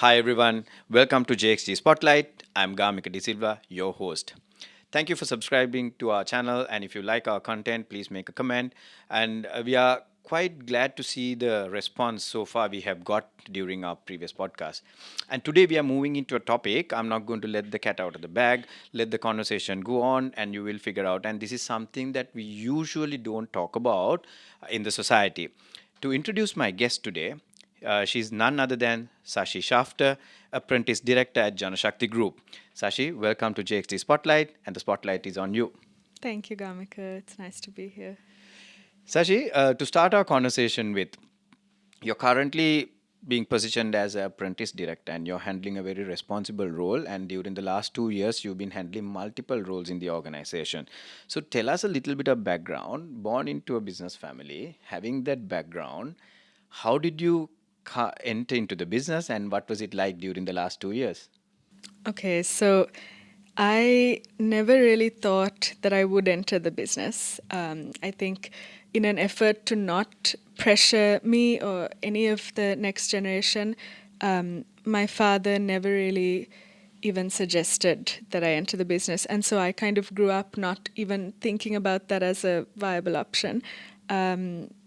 Hi everyone, welcome to JXG Spotlight. I'm Gamika De Silva, your host. Thank you for subscribing to our channel, and if you like our content, please make a comment. And we are quite glad to see the response so far we have got during our previous podcast. And today we are moving into a topic. I'm not going to let the cat out of the bag, let the conversation go on, and you will figure out. And this is something that we usually don't talk about in the society. To introduce my guest today, she's none other than Sashi Schaffter, apprentice director at Janashakti Group. Sashi, welcome to JXT Spotlight, and the spotlight is on you. Thank you, Gamika. It's nice to be here. Sashi, to start our conversation with, you're currently being positioned as an apprentice director and you're handling a very responsible role. And during the last 2 years, you've been handling multiple roles in the organization. So tell us a little bit of background. Born into a business family, having that background, how did you enter into the business and what was it like during the last 2 years? Okay, so I never really thought that I would enter the business. I think, in an effort to not pressure me or any of the next generation, my father never really even suggested that I enter the business. And so I kind of grew up not even thinking about that as a viable option.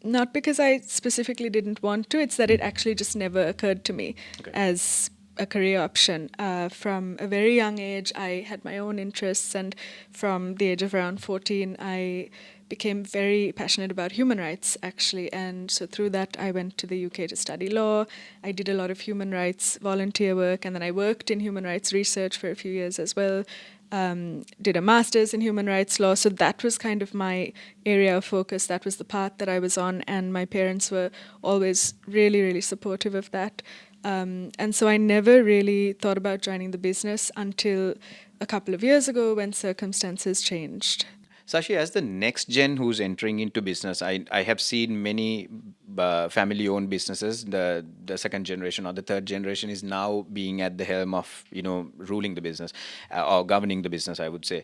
Not because I specifically didn't want to, it's that it actually just never occurred to me Okay. as a career option. From a very young age, I had my own interests, and from the age of around 14, I became very passionate about human rights, actually. And so through that, I went to the UK to study law. I did a lot of human rights volunteer work, and then I worked in human rights research for a few years as well. Did a master's in human rights law. So that was kind of my area of focus. That was the path that I was on, and my parents were always really, really supportive of that. And so I never really thought about joining the business until a couple of years ago when circumstances changed. Sashi, as the next gen who's entering into business, I have seen many family-owned businesses. The second generation or the third generation is now being at the helm of ruling the business or governing the business, I would say.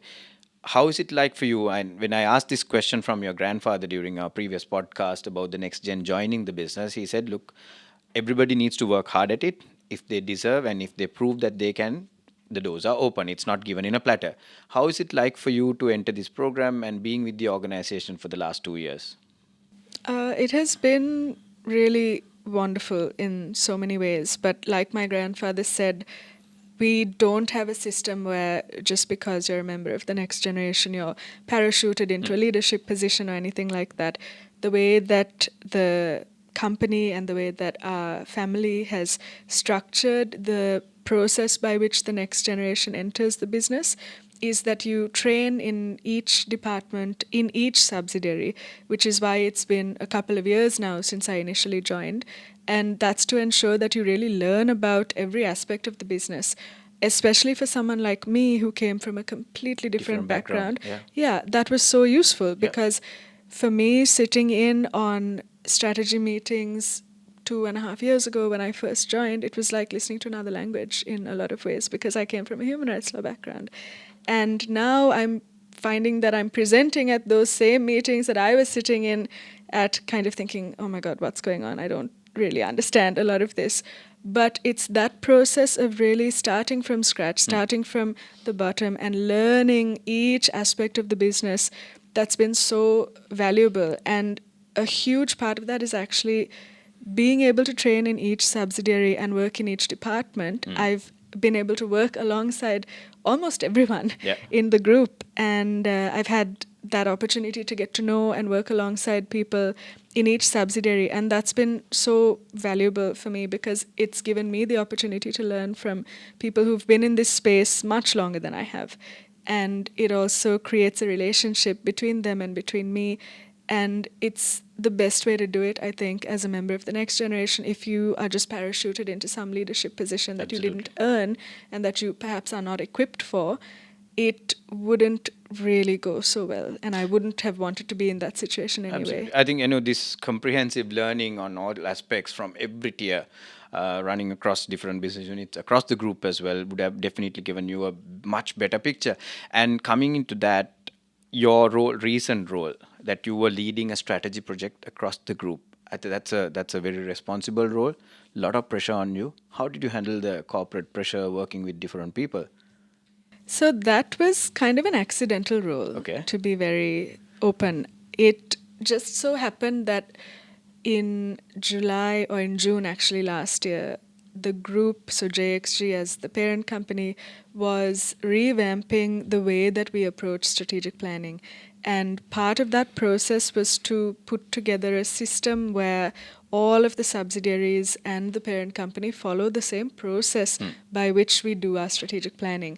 How is it like for you? And when I asked this question from your grandfather during our previous podcast about the next gen joining the business, he said, "Look, everybody needs to work hard at it. If they deserve and if they prove that they can, the doors are open. It's not given in a platter." How is it like for you to enter this program and being with the organization for the last 2 years? It has been really wonderful in so many ways, but like my grandfather said, we don't have a system where just because you're a member of the next generation, you're parachuted into a leadership position or anything like that. The way that the company and the way that our family has structured the process by which the next generation enters the business is that you train in each department, in each subsidiary, which is why it's been a couple of years now since I initially joined. And that's to ensure that you really learn about every aspect of the business, especially for someone like me who came from a completely different Different background. background. Yeah. Yeah, that was so useful Yeah. because for me, sitting in on strategy meetings 2.5 years ago when I first joined, it was like listening to another language in a lot of ways because I came from a human rights law background. And now I'm finding that I'm presenting at those same meetings that I was sitting in at, kind of thinking, oh my God, what's going on? I don't really understand a lot of this. But it's that process of really starting from scratch, starting from the bottom, and learning each aspect of the business that's been so valuable. And a huge part of that is actually being able to train in each subsidiary and work in each department. I've been able to work alongside almost everyone Yeah. in the group, and I've had that opportunity to get to know and work alongside people in each subsidiary, and that's been so valuable for me because it's given me the opportunity to learn from people who've been in this space much longer than I have. And it also creates a relationship between them and between me. And it's the best way to do it, I think, as a member of the next generation. If you are just parachuted into some leadership position that you didn't earn and that you perhaps are not equipped for, it wouldn't really go so well. And I wouldn't have wanted to be in that situation anyway. Absolutely. I think this comprehensive learning on all aspects from every tier, running across different business units, across the group as well, would have definitely given you a much better picture. And coming into that, your recent role, that you were leading a strategy project across the group. I think that's a very responsible role. A lot of pressure on you. How did you handle the corporate pressure working with different people? So that was kind of an accidental role, Okay. to be very open. It just so happened that in July or in June actually last year, the group, so JXG as the parent company, was revamping the way that we approach strategic planning. And part of that process was to put together a system where all of the subsidiaries and the parent company follow the same process by which we do our strategic planning.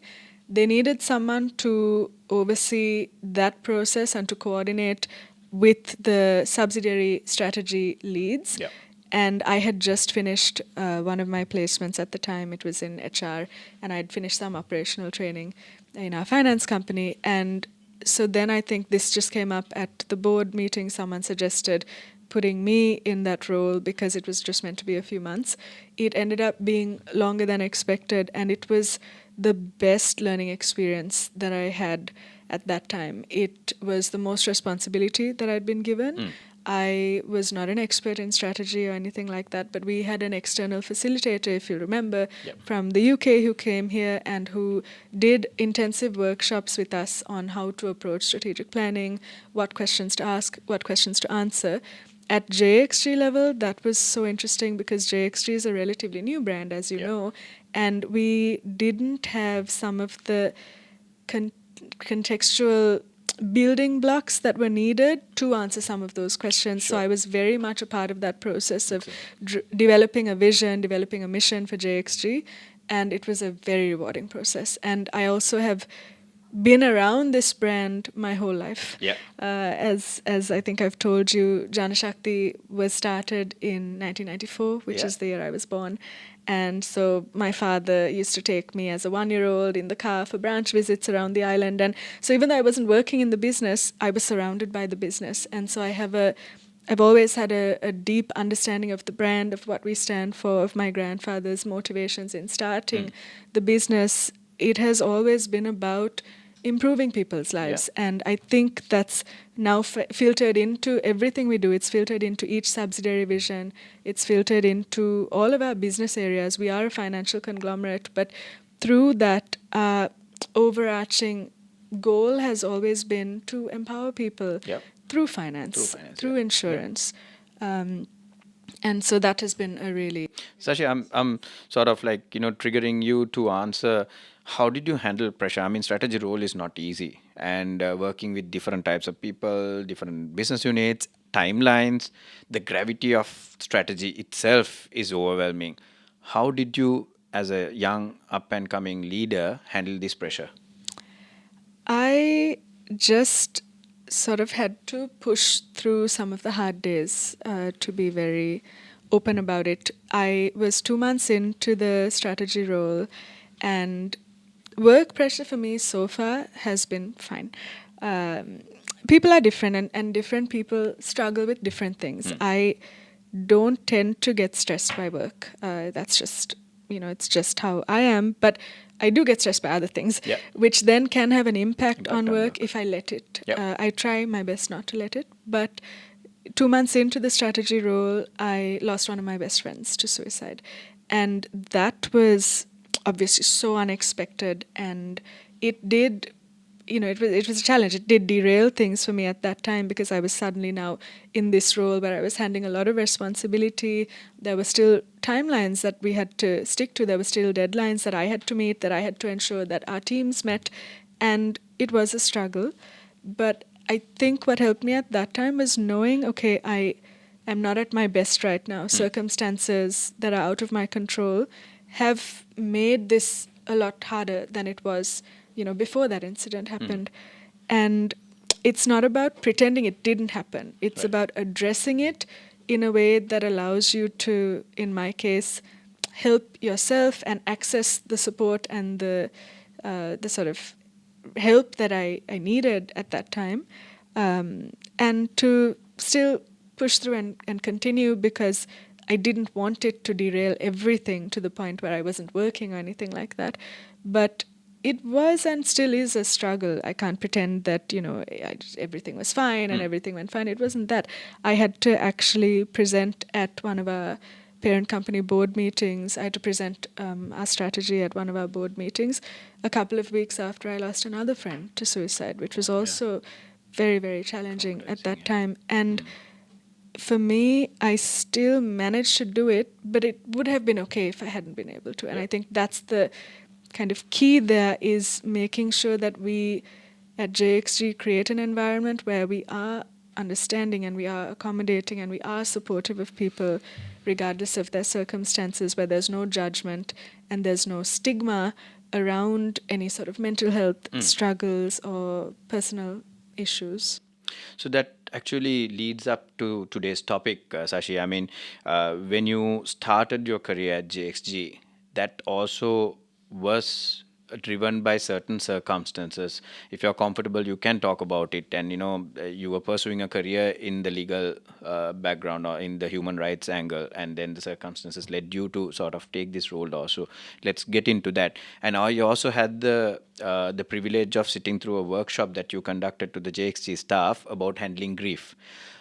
They needed someone to oversee that process and to coordinate with the subsidiary strategy leads. Yeah. And I had just finished one of my placements at the time. It was in HR, and I'd finished some operational training in our finance company. And so then I think this just came up at the board meeting. Someone suggested putting me in that role because it was just meant to be a few months. It ended up being longer than expected, and it was the best learning experience that I had at that time. It was the most responsibility that I'd been given. I was not an expert in strategy or anything like that, but we had an external facilitator, if you remember, Yep. from the UK who came here and who did intensive workshops with us on how to approach strategic planning, what questions to ask, what questions to answer. At JXG level, that was so interesting because JXG is a relatively new brand, as you Yeah. know, and we didn't have some of the contextual building blocks that were needed to answer some of those questions. So Sure. I was very much a part of that process of developing a vision, developing a mission for JXG, and it was a very rewarding process. And I also have been around this brand my whole life. Yeah. As I think I've told you, Jana Shakti was started in 1994, which Yeah. is the year I was born. And so my father used to take me as a 1-year-old in the car for branch visits around the island. And so even though I wasn't working in the business, I was surrounded by the business. And so I've always had a deep understanding of the brand, of what we stand for, of my grandfather's motivations in starting the business. It has always been about improving people's lives. Yeah. And I think that's now filtered into everything we do. It's filtered into each subsidiary vision. It's filtered into all of our business areas. We are a financial conglomerate, but through that, overarching goal has always been to empower people Yep. through finance, Through finance, through yeah. insurance. And so that has been a really... Sashi, I'm sort of like, triggering you to answer. How did you handle pressure? I mean, strategy role is not easy, and working with different types of people, different business units, timelines, the gravity of strategy itself is overwhelming. How did you, as a young up and coming leader, handle this pressure? I just sort of had to push through some of the hard days, to be very open about it. I was 2 months into the strategy role, and work pressure for me so far has been fine. People are different, and different people struggle with different things. I don't tend to get stressed by work. That's just, it's just how I am. But I do get stressed by other things, Yeah. which then can have an impact Impact on on work work. if I let it. Yep. I try my best not to let it. But 2 months into the strategy role, I lost one of my best friends to suicide. And that was obviously so unexpected. And it did, it was a challenge. It did derail things for me at that time because I was suddenly now in this role where I was handling a lot of responsibility. There were still timelines that we had to stick to. There were still deadlines that I had to meet, that I had to ensure that our teams met. And it was a struggle. But I think what helped me at that time was knowing, okay, I am not at my best right now. Circumstances that are out of my control have made this a lot harder than it was, before that incident happened. And it's not about pretending it didn't happen. It's Right. about addressing it in a way that allows you to, in my case, help yourself and access the support and the sort of help that I needed at that time, and to still push through and continue because I didn't want it to derail everything to the point where I wasn't working or anything like that. But it was and still is a struggle. I can't pretend that, everything was fine and everything went fine. It wasn't that. I had to actually present at one of our parent company board meetings. I had to present our strategy at one of our board meetings a couple of weeks after I lost another friend to suicide, which was also very, very challenging at that time. And for me, I still managed to do it, but it would have been okay if I hadn't been able to. And I think that's the kind of key there, is making sure that we at JXG create an environment where we are understanding and we are accommodating and we are supportive of people regardless of their circumstances, where there's no judgment and there's no stigma around any sort of mental health struggles or personal issues. So that actually leads up to today's topic, Sashi. I mean, when you started your career at JXG, that also was driven by certain circumstances. If you're comfortable, you can talk about it. And you were pursuing a career in the legal background or in the human rights angle, and then the circumstances led you to sort of take this role also. Let's get into that. And now you also had the privilege of sitting through a workshop that you conducted to the JXG staff about handling grief.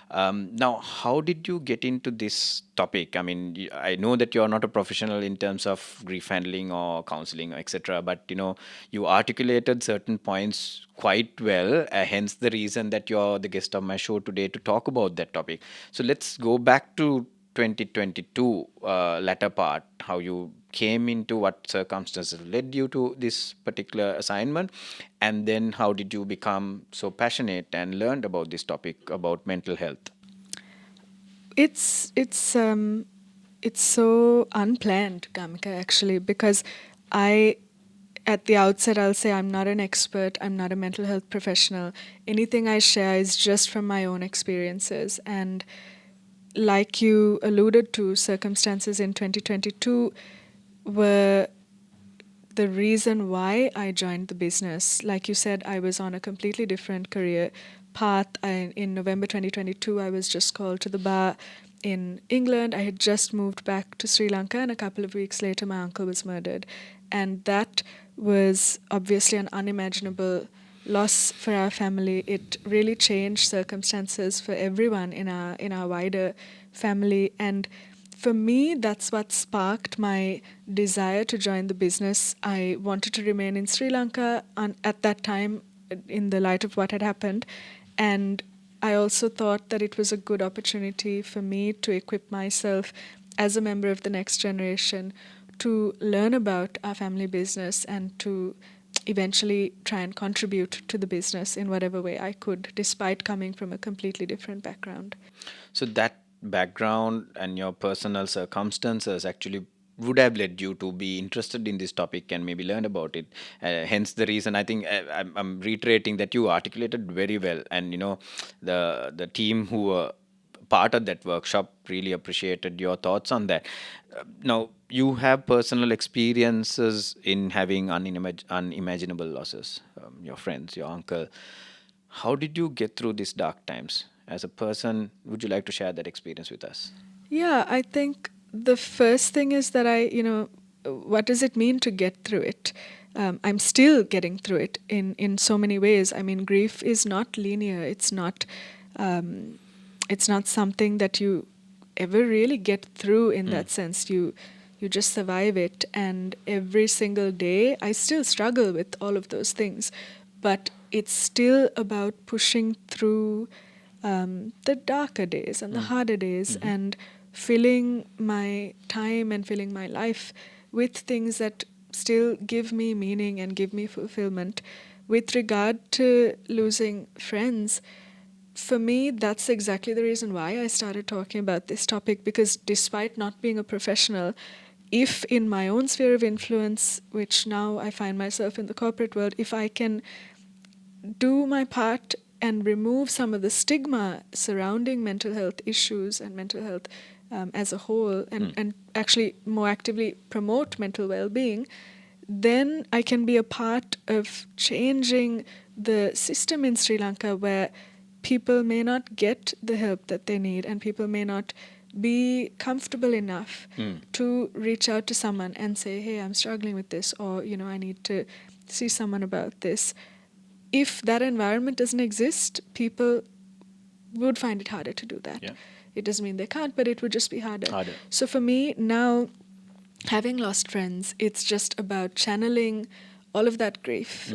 Now, how did you get into this topic? I mean, I know that you're not a professional in terms of grief handling or counseling, etc. But you articulated certain points quite well. Hence, the reason that you're the guest of my show today to talk about that topic. So let's go back to 2022 latter part. How you came into, what circumstances led you to this particular assignment, and then how did you become so passionate and learned about this topic about mental health? It's so unplanned, Gamika, actually, because I, at the outset, I'll say I'm not an expert, I'm not a mental health professional. Anything I share is just from my own experiences. And like you alluded to, circumstances in 2022 were the reason why I joined the business. Like you said, I was on a completely different career path. In November 2022, I was just called to the bar in England. I had just moved back to Sri Lanka, and a couple of weeks later, my uncle was murdered. And that was obviously an unimaginable loss for our family. It really changed circumstances for everyone in our wider family. And for me, that's what sparked my desire to join the business. I wanted to remain in Sri Lanka at that time, in the light of what had happened. And I also thought that it was a good opportunity for me to equip myself as a member of the next generation to learn about our family business and to eventually try and contribute to the business in whatever way I could, despite coming from a completely different background. So that background and your personal circumstances actually would have led you to be interested in this topic and maybe learn about it. Hence the reason I think I'm reiterating that you articulated very well, and the team who were part of that workshop really appreciated your thoughts on that. Now you have personal experiences in having unimaginable losses, your friends, your uncle. How did you get through these dark times? As a person, would you like to share that experience with us? Yeah, I think the first thing is that what does it mean to get through it? I'm still getting through it in so many ways. I mean, grief is not linear. It's not something that you ever really get through in that sense. You just survive it, and every single day I still struggle with all of those things, but it's still about pushing through the darker days and the harder days, and filling my time and filling my life with things that still give me meaning and give me fulfillment. With regard to losing friends, for me, that's exactly the reason why I started talking about this topic, because despite not being a professional, if in my own sphere of influence, which now I find myself in the corporate world, if I can do my part and remove some of the stigma surrounding mental health issues and mental health as a whole, and actually more actively promote mental well-being, then I can be a part of changing the system in Sri Lanka, where people may not get the help that they need, and people may not be comfortable enough to reach out to someone and say, hey, I'm struggling with this, or I need to see someone about this. If that environment doesn't exist, people would find it harder to do that. Yeah. It doesn't mean they can't, but it would just be harder. Harder. So for me now, having lost friends, it's just about channeling all of that grief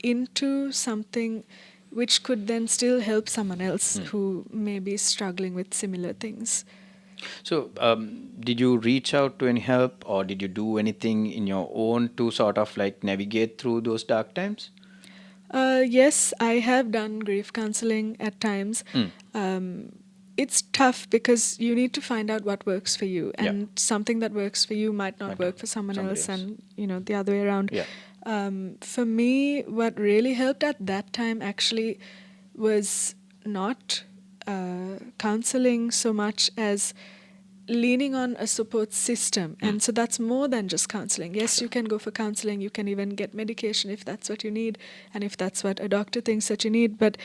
into something which could then still help someone else who may be struggling with similar things. So, did you reach out to any help, or did you do anything in your own to sort of like navigate through those dark times? Yes, I have done grief counseling at times. It's tough because you need to find out what works for you, Yeah. and something that works for you might not work for someone somebody else, else. and the other way around. Yeah. For me, what really helped at that time actually was not counseling so much as leaning on a support system. And so that's more than just counseling. Yes, you can go for counseling, you can even get medication if that's what you need, and if that's what a doctor thinks that you need, but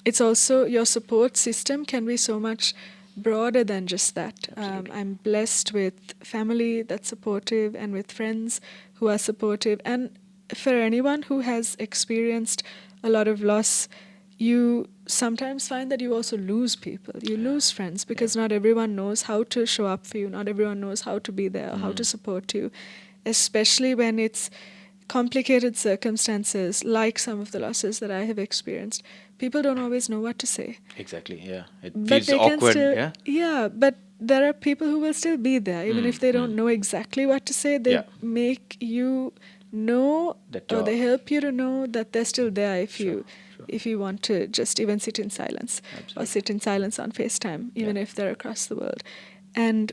it's also your support system can be so much broader than just that. I'm blessed with family that's supportive and with friends who are supportive. And for anyone who has experienced a lot of loss, you sometimes find that you also lose people. You lose friends because not everyone knows how to show up for you. Not everyone knows how to be there or how to support you, especially when it's complicated circumstances like some of the losses that I have experienced. People don't always know what to say. Exactly. Yeah. It But feels they can awkward. still, Yeah. but there are people who will still be there, even if they don't know exactly what to say. They Yeah. make you know, That or you're- they help you to know that they're still there if Sure, you sure. if you want to just even sit in silence, or Absolutely. sit in silence on FaceTime, even Yeah. if they're across the world. And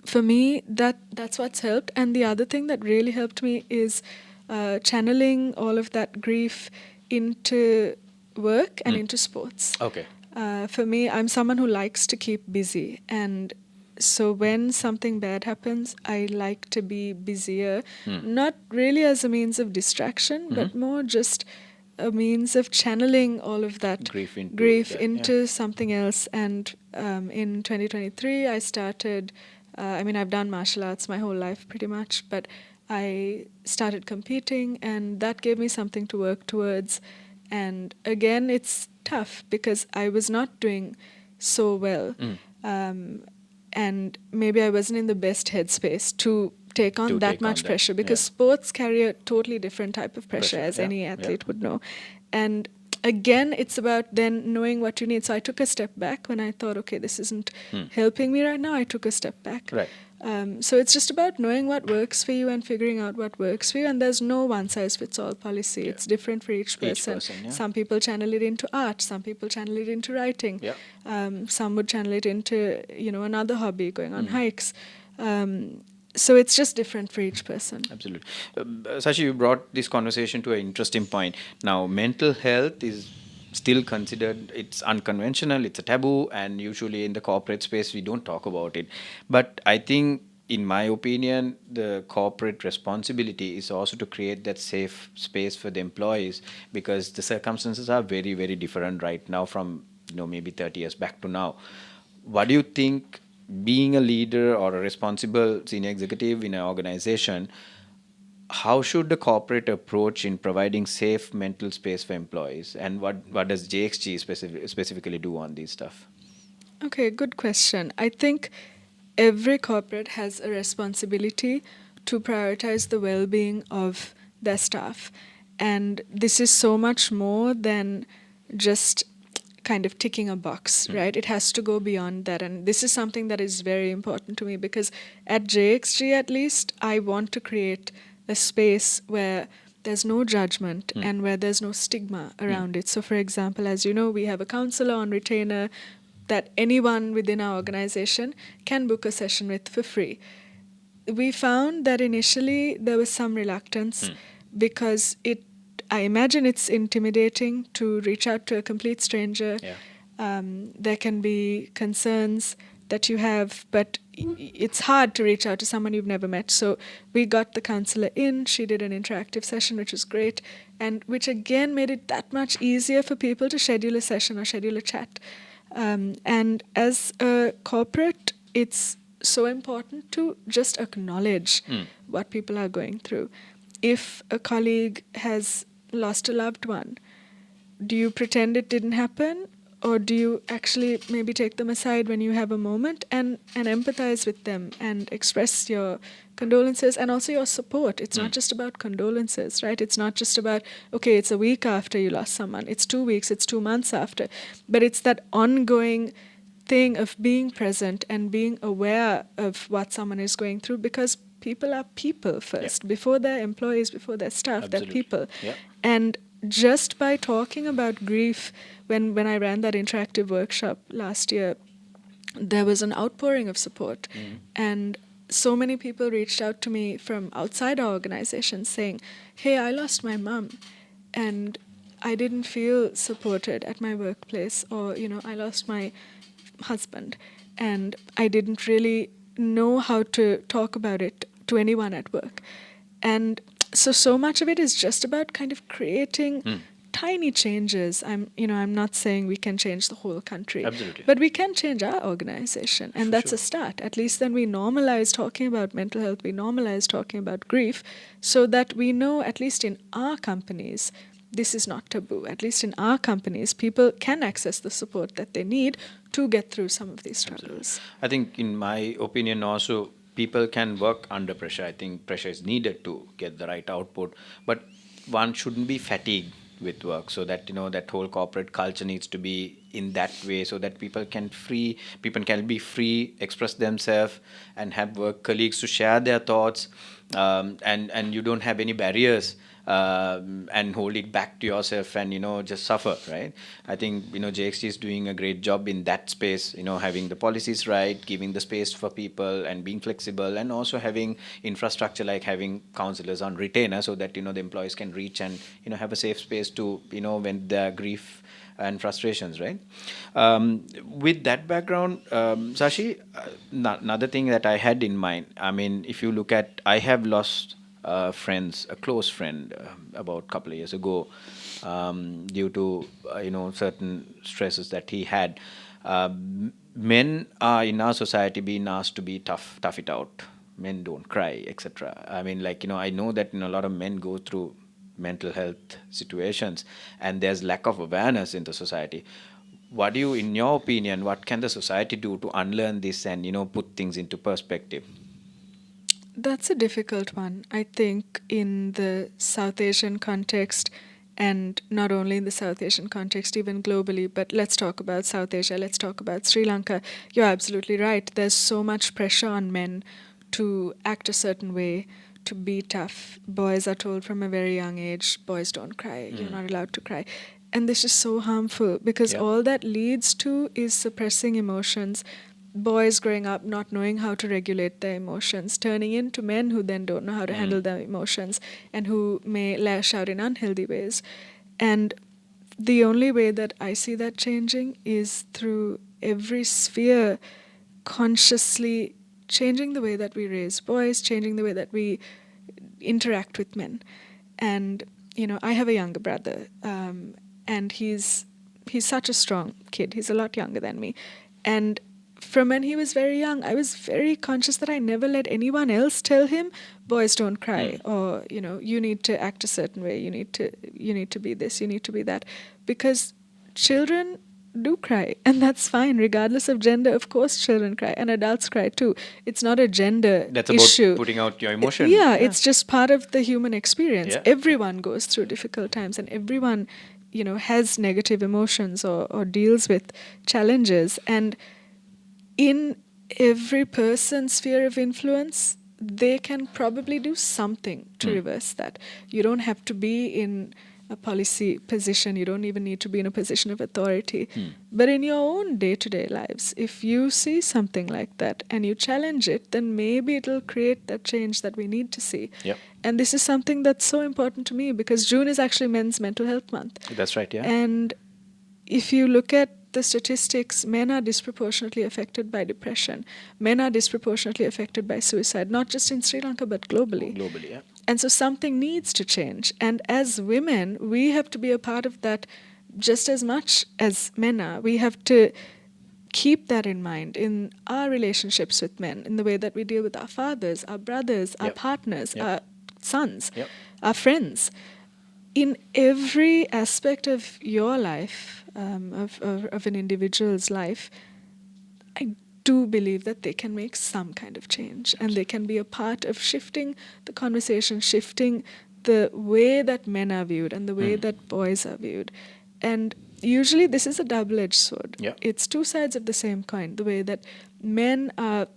for me, that's what's helped. And the other thing that really helped me is channeling all of that grief into work and into sports. Okay. For me, I'm someone who likes to keep busy, and so when something bad happens, I like to be busier, not really as a means of distraction, but more just a means of channeling all of that Grief into that, into something else. And in 2023, I started. I've done martial arts my whole life pretty much, but I started competing, and that gave me something to work towards. And again, it's tough because I was not doing so well. And maybe I wasn't in the best headspace to take on To that take on much that, pressure, because yeah. sports carry a totally different type of pressure, Pressure, as yeah, any yeah. athlete would know. And again, it's about then knowing what you need. So I took a step back when I thought, okay, this isn't helping me right now. I took a step back. Right. So it's just about knowing what works for you and figuring out what works for you. And there's no one-size-fits-all policy. Yeah. It's different for each person. Each person, yeah. Some people channel it into art. Some people channel it into writing. Yeah. Some would channel it into, another hobby, going on hikes. So it's just different for each person. Absolutely. Sashi, you brought this conversation to an interesting point. Now, mental health is still considered, it's unconventional, it's a taboo, and usually in the corporate space, we don't talk about it. But I think, in my opinion, the corporate responsibility is also to create that safe space for the employees, because the circumstances are very, very different right now from, maybe 30 years back to now. What do you think, being a leader or a responsible senior executive in an organization, how should the corporate approach in providing safe mental space for employees, and what does JXG specifically do on these stuff? Okay, good question. I think every corporate has a responsibility to prioritize the well-being of their staff. And this is so much more than just kind of ticking a box, right? It has to go beyond that. And this is something that is very important to me, because at JXG, at least, I want to create a space where there's no judgment and where there's no stigma around it. So, for example, as you know, we have a counselor on retainer that anyone within our organization can book a session with for free. We found that initially there was some reluctance because I imagine it's intimidating to reach out to a complete stranger. Yeah. There can be concerns that you have, but it's hard to reach out to someone you've never met. So we got the counselor in, she did an interactive session, which was great, and which again made it that much easier for people to schedule a session or schedule a chat. And as a corporate, it's so important to just acknowledge what people are going through. if a colleague has lost a loved one, do you pretend it didn't happen? Or do you actually maybe take them aside when you have a moment and empathize with them and express your condolences and also your support? It's not just about condolences, right? It's not just about, okay, it's a week after you lost someone. It's 2 weeks, it's 2 months after. But it's that ongoing thing of being present and being aware of what someone is going through, because people are people first. Before they're employees, before they're staff, Absolutely. they're people. Yeah. And just by talking about grief, when I ran that interactive workshop last year, there was an outpouring of support. And so many people reached out to me from outside our organization saying, hey, I lost my mom and I didn't feel supported at my workplace, or, I lost my husband and I didn't really know how to talk about it to anyone at work. And so much of it is just about kind of creating tiny changes. I'm not saying we can change the whole country. Absolutely. But we can change our organization, and that's a start. At least then we normalize talking about mental health, we normalize talking about grief, so that we know, at least in our companies, this is not taboo. At least in our companies, people can access the support that they need to get through some of these struggles. I think, in my opinion, also people can work under pressure. I think pressure is needed to get the right output, but one shouldn't be fatigued with work. So that that whole corporate culture needs to be in that way, so that people can be free, express themselves, and have work colleagues to share their thoughts, and you don't have any barriers. And hold it back to yourself and just suffer, right? I think JXT is doing a great job in that space, having the policies right, giving the space for people and being flexible, and also having infrastructure like having counselors on retainer, so that the employees can reach and have a safe space to vent their grief and frustrations, right? With that background, Sashi, another thing that I had in mind, I mean, if you look at, I have lost a close friend, about a couple of years ago, due to certain stresses that he had. Men are in our society being asked to be tough it out. Men don't cry, etc. I mean, I know that a lot of men go through mental health situations, and there's lack of awareness in the society. What do you, in your opinion, what can the society do to unlearn this and put things into perspective? That's a difficult one. I think in the South Asian context, and not only in the South Asian context, even globally, but let's talk about South Asia, let's talk about Sri Lanka. You're absolutely right. There's so much pressure on men to act a certain way, to be tough. Boys are told from a very young age, boys don't cry, you're not allowed to cry. And this is so harmful, because all that leads to is suppressing emotions. Boys growing up not knowing how to regulate their emotions, turning into men who then don't know how to handle their emotions and who may lash out in unhealthy ways. And the only way that I see that changing is through every sphere consciously changing the way that we raise boys, changing the way that we interact with men. And, I have a younger brother, and he's such a strong kid. He's a lot younger than me. And from when he was very young, I was very conscious that I never let anyone else tell him, boys don't cry, or, you need to act a certain way, you need to be this, you need to be that. Because children do cry, and that's fine, regardless of gender. Of course children cry, and adults cry too. It's not a gender That's issue. about putting out your emotion. It's just part of the human experience. Yeah. Everyone goes through difficult times, and everyone, has negative emotions or deals with challenges. And in every person's sphere of influence, they can probably do something to reverse that. You don't have to be in a policy position. You don't even need to be in a position of authority. But in your own day-to-day lives, if you see something like that and you challenge it, then maybe it'll create that change that we need to see. Yep. And this is something that's so important to me, because June is actually Men's Mental Health Month. That's right, yeah. And if you look at the statistics, men are disproportionately affected by depression. Men are disproportionately affected by suicide, not just in Sri Lanka, but globally. Globally, yeah. And so something needs to change. And as women, we have to be a part of that just as much as men are. We have to keep that in mind in our relationships with men, in the way that we deal with our fathers, our brothers, our partners, our sons, our friends. In every aspect of your life, of an individual's life, I do believe that they can make some kind of change, and they can be a part of shifting the conversation, shifting the way that men are viewed and the way that boys are viewed. And usually this is a double-edged sword. Yeah. It's two sides of the same coin. The way that men are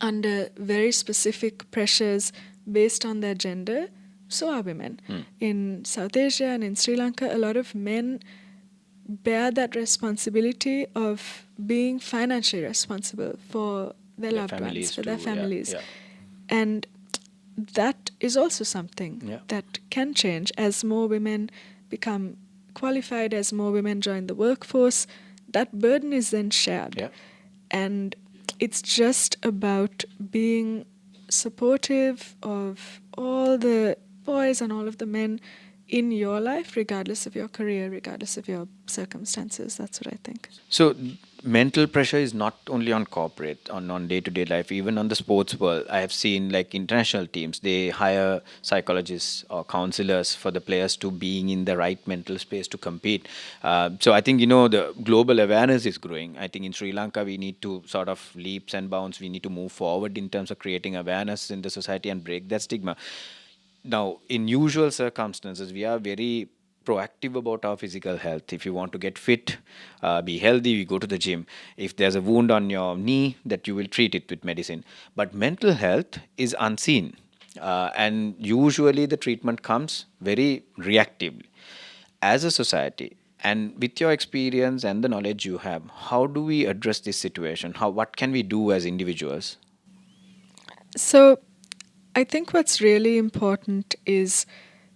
under very specific pressures based on their gender, so are women. In South Asia and in Sri Lanka, a lot of men bear that responsibility of being financially responsible for their loved families ones, for too, their yeah, families. yeah. And that is also something Yeah. that can change as more women become qualified, as more women join the workforce. That burden is then shared. Yeah. And it's just about being supportive of all the boys and all of the men in your life, regardless of your career, regardless of your circumstances. That's what I think. So mental pressure is not only on corporate, on day-to-day life, even on the sports world. I have seen like international teams, they hire psychologists or counselors for the players to being in the right mental space to compete. So I think, the global awareness is growing. I think in Sri Lanka, we need to sort of leaps and bounds. We need to move forward in terms of creating awareness in the society and break that stigma. Now, in usual circumstances, we are very proactive about our physical health. If you want to get fit, be healthy, we go to the gym. If there's a wound on your knee, that you will treat it with medicine. But mental health is unseen. And usually the treatment comes very reactively. As a society, and with your experience and the knowledge you have, how do we address this situation? What can we do as individuals? So I think what's really important is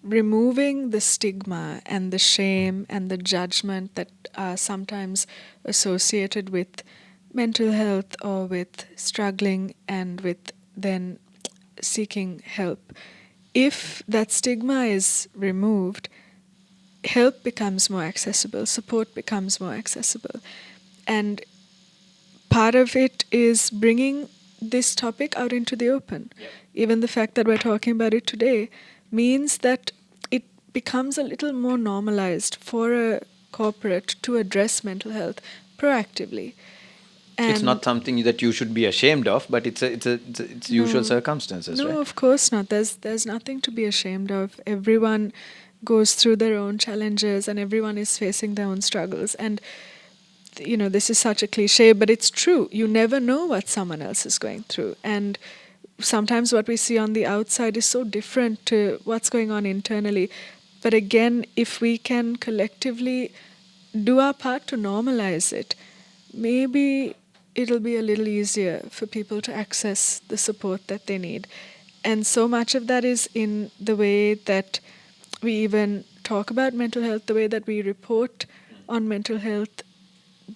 removing the stigma and the shame and the judgment that are sometimes associated with mental health or with struggling and with then seeking help. If that stigma is removed, help becomes more accessible, support becomes more accessible. And part of it is bringing this topic out into the open. Even the fact that we're talking about it today means that it becomes a little more normalized for a corporate to address mental health proactively. It's And not something that you should be ashamed of, but it's usual circumstances, right? no, of course not. There's nothing to be ashamed of. Everyone goes through their own challenges and everyone is facing their own struggles. And this is such a cliche, but it's true. You never know what someone else is going through. And sometimes what we see on the outside is so different to what's going on internally. But again, if we can collectively do our part to normalize it, maybe it'll be a little easier for people to access the support that they need. And so much of that is in the way that we even talk about mental health, the way that we report on mental health.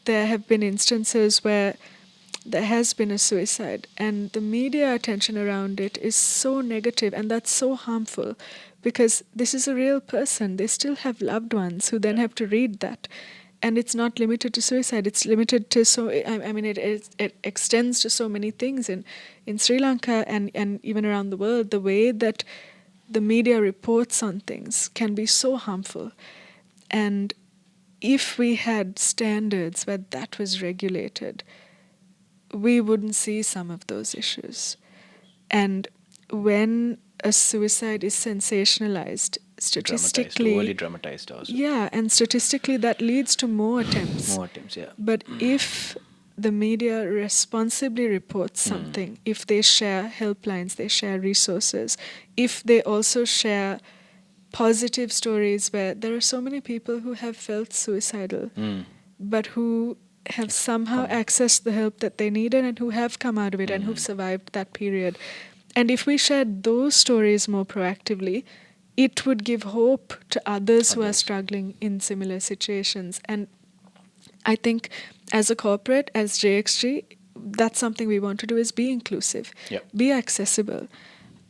There have been instances where there has been a suicide, and the media attention around it is so negative, and that's so harmful because this is a real person. They still have loved ones who then have to read that. And it's not limited to suicide. It's limited to it extends to so many things in Sri Lanka and even around the world. The way that the media reports on things can be so harmful. And if we had standards where that was regulated, we wouldn't see some of those issues. And when a suicide is sensationalized, statistically, Overly dramatized also. yeah, and statistically that leads to more attempts. More attempts, yeah. But if the media responsibly reports something, if they share helplines, they share resources, if they also share positive stories where there are so many people who have felt suicidal, but who have somehow accessed the help that they needed and who have come out of it and who've survived that period. And if we shared those stories more proactively, it would give hope to others who are struggling in similar situations. And I think as a corporate, as JXG, that's something we want to do, is be inclusive, be accessible.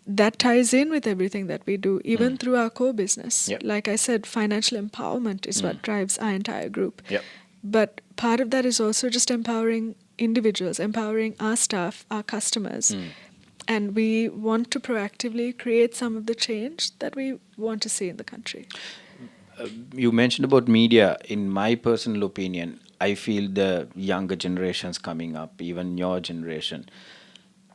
That ties in with everything that we do, even through our core business. Like I said, financial empowerment is what drives our entire group. But part of that is also just empowering individuals, empowering our staff, our customers. And we want to proactively create some of the change that we want to see in the country. You mentioned about media. In my personal opinion, I feel the younger generations coming up, even your generation,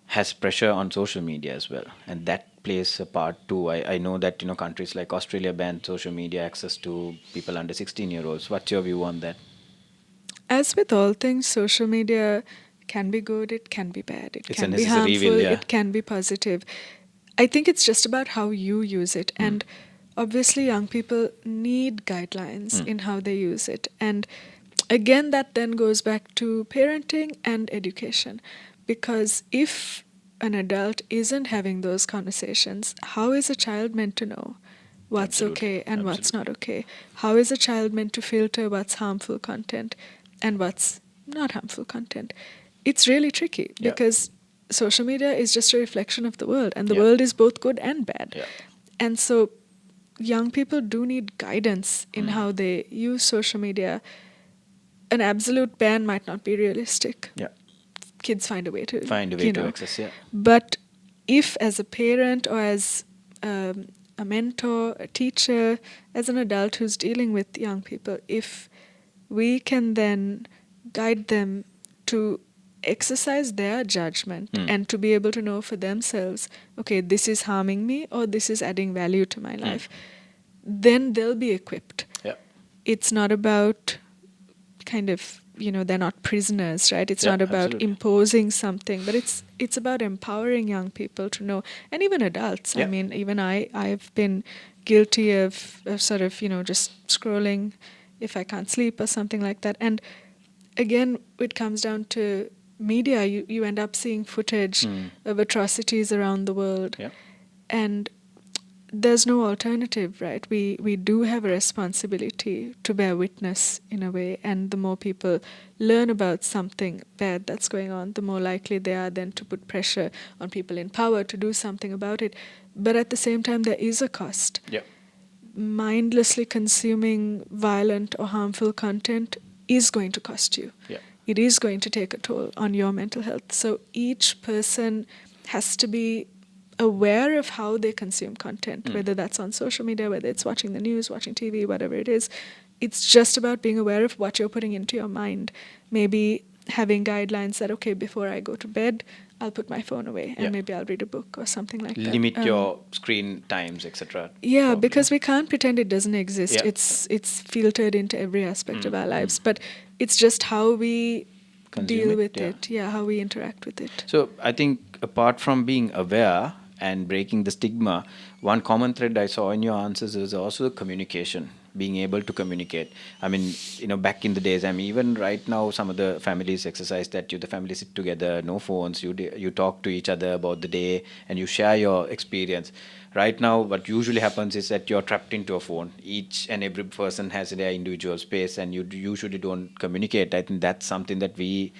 has pressure on social media as well, and that plays a part too. I know that countries like Australia banned social media access to people under 16-year-olds. What's your view on that? As with all things, social media can be good, it can be bad, it It's a can be necessary harmful, evil, yeah. it can be positive. I think it's just about how you use it. And obviously, young people need guidelines in how they use it. And again, that then goes back to parenting and education. Because if an adult isn't having those conversations, how is a child meant to know what's Absolutely, okay and what's absolutely. not okay? How is a child meant to filter what's harmful content and what's not harmful content? It's really tricky Yeah, because social media is just a reflection of the world, and the yeah, world is both good and bad. yeah. And so young people do need guidance in how they use social media. An absolute ban might not be realistic. Yeah, Kids find a way to, find a way you to know. access. Yeah, But if, as a parent or as a mentor, a teacher, as an adult who's dealing with young people, if we can then guide them to exercise their judgment and to be able to know for themselves, okay, this is harming me or this is adding value to my life, then they'll be equipped. yeah, It's not about kind of, they're not prisoners, right? It's yeah, not about absolutely. imposing something, but it's about empowering young people to know, and even adults. I Yeah, mean, even I've been guilty of sort of, just scrolling if I can't sleep or something like that. And again, it comes down to media. You end up seeing footage of atrocities around the world, yeah. and there's no alternative, right? We do have a responsibility to bear witness in a way, and the more people learn about something bad that's going on, the more likely they are then to put pressure on people in power to do something about it. But at the same time, there is a cost. Yeah. Mindlessly consuming violent or harmful content is going to cost you. Yeah. It is going to take a toll on your mental health. So each person has to be aware of how they consume content, whether that's on social media, whether it's watching the news, watching TV, whatever it is. It's just about being aware of what you're putting into your mind. Maybe having guidelines that, okay, before I go to bed, I'll put my phone away and Yeah. maybe I'll read a book or something like that. Limit your screen times, etc. Yeah, Probably. because we can't pretend it doesn't exist. Yeah. It's filtered into every aspect of our lives, but it's just how we Consume deal it, with yeah. it. Yeah, how we interact with it. So I think apart from being aware and breaking the stigma, one common thread I saw in your answers is also communication, being able to communicate. I mean, back in the days, I mean, even right now, some of the families exercise that the family sit together, no phones, you talk to each other about the day and you share your experience. Right now, what usually happens is that you're trapped into a phone. Each and every person has their individual space and you usually don't communicate. I think that's something that we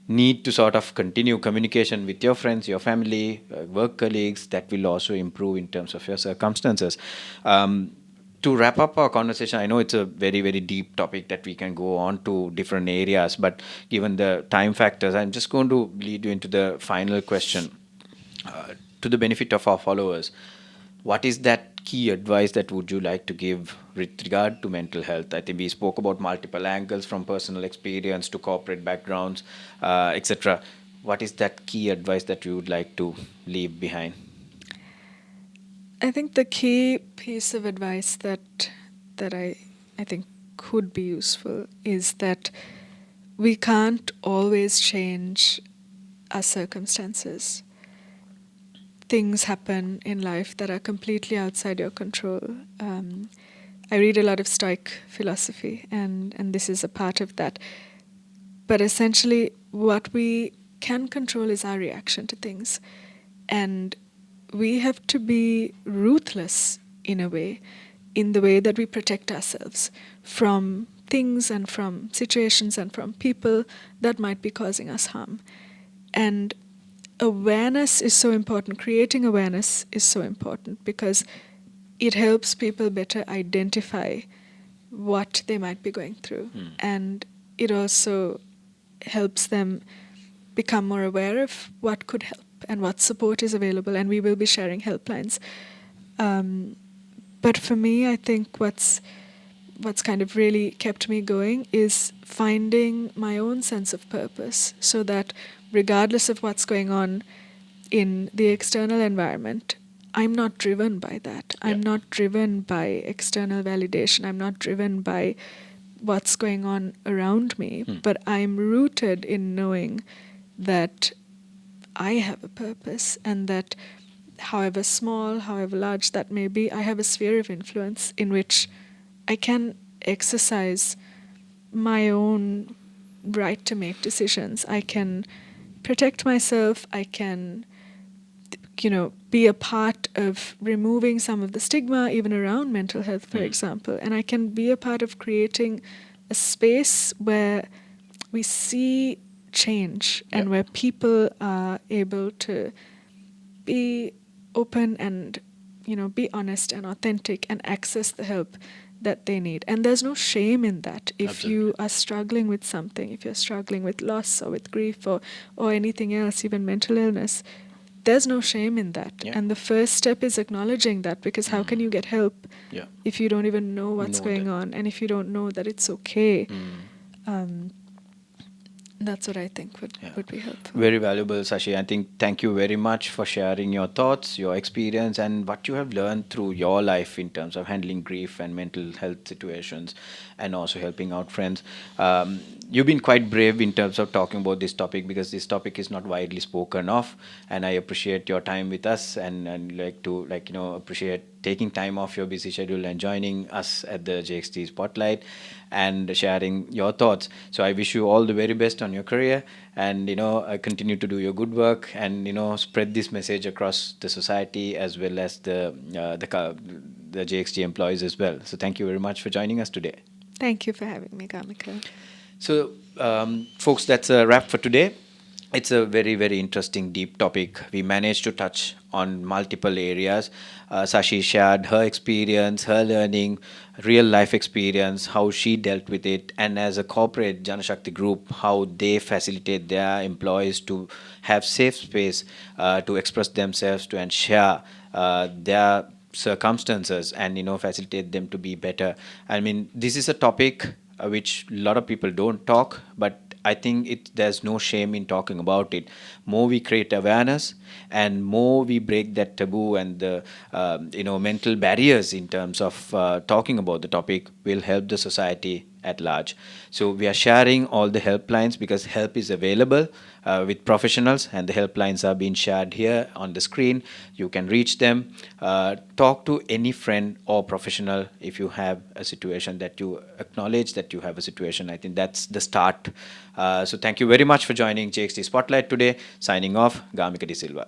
need to sort of continue communication with your friends, your family, work colleagues. That will also improve in terms of your circumstances. To wrap up our conversation, I know it's a very, very deep topic that we can go on to different areas, but given the time factors, I'm just going to lead you into the final question. To the benefit of our followers, what is that key advice that would you like to give with regard to mental health? I think we spoke about multiple angles from personal experience to corporate backgrounds, etc. What is that key advice that you would like to leave behind? I think the key piece of advice that I think could be useful is that we can't always change our circumstances. Things happen in life that are completely outside your control. I read a lot of Stoic philosophy, and this is a part of that. But essentially, what we can control is our reaction to things. And we have to be ruthless in a way, in the way that we protect ourselves from things and from situations and from people that might be causing us harm. And awareness is so important. Creating awareness is so important because it helps people better identify what they might be going through. And it also helps them become more aware of what could help and what support is available, and we will be sharing helplines. But for me, I think what's kind of really kept me going is finding my own sense of purpose, so that regardless of what's going on in the external environment, I'm not driven by that. Yeah. I'm not driven by external validation. I'm not driven by what's going on around me, but I'm rooted in knowing that I have a purpose, and that however small, however large that may be, I have a sphere of influence in which I can exercise my own right to make decisions. I can protect myself. I can, be a part of removing some of the stigma even around mental health, for example. And I can be a part of creating a space where we see change and where people are able to be open and, be honest and authentic and access the help that they need. And there's no shame in that. If you are struggling with something, if you're struggling with loss or with grief or anything else, even mental illness, there's no shame in that. Yeah. And the first step is acknowledging that, because how can you get help if you don't even know what's going on, and if you don't know that it's okay? That's what I think would be helpful. Very valuable, Sashi. I think thank you very much for sharing your thoughts, your experience, and what you have learned through your life in terms of handling grief and mental health situations, and also helping out friends. You've been quite brave in terms of talking about this topic, because this topic is not widely spoken of, and I appreciate your time with us, and like to appreciate taking time off your busy schedule and joining us at the JXT Spotlight and sharing your thoughts. So I wish you all the very best on your career, and continue to do your good work, and spread this message across the society as well as the JXT employees as well. So thank you very much for joining us today. Thank you for having me, Gamika. So, folks, that's a wrap for today. It's a very, very interesting, deep topic. We managed to touch on multiple areas. Sashi shared her experience, her learning, real life experience, how she dealt with it, and as a corporate Janashakti group, how they facilitate their employees to have safe space to express themselves and share their circumstances, and facilitate them to be better. I mean, this is a topic which a lot of people don't talk, but I think there's no shame in talking about it. More we create awareness, and more we break that taboo and the mental barriers in terms of talking about the topic, will help the society at large. So we are sharing all the helplines, because help is available with professionals, and the helplines are being shared here on the screen. You can reach them. Talk to any friend or professional if you have a situation, that you acknowledge that you have a situation. I think that's the start. So thank you very much for joining JXT Spotlight today. Signing off, Gamika De Silva.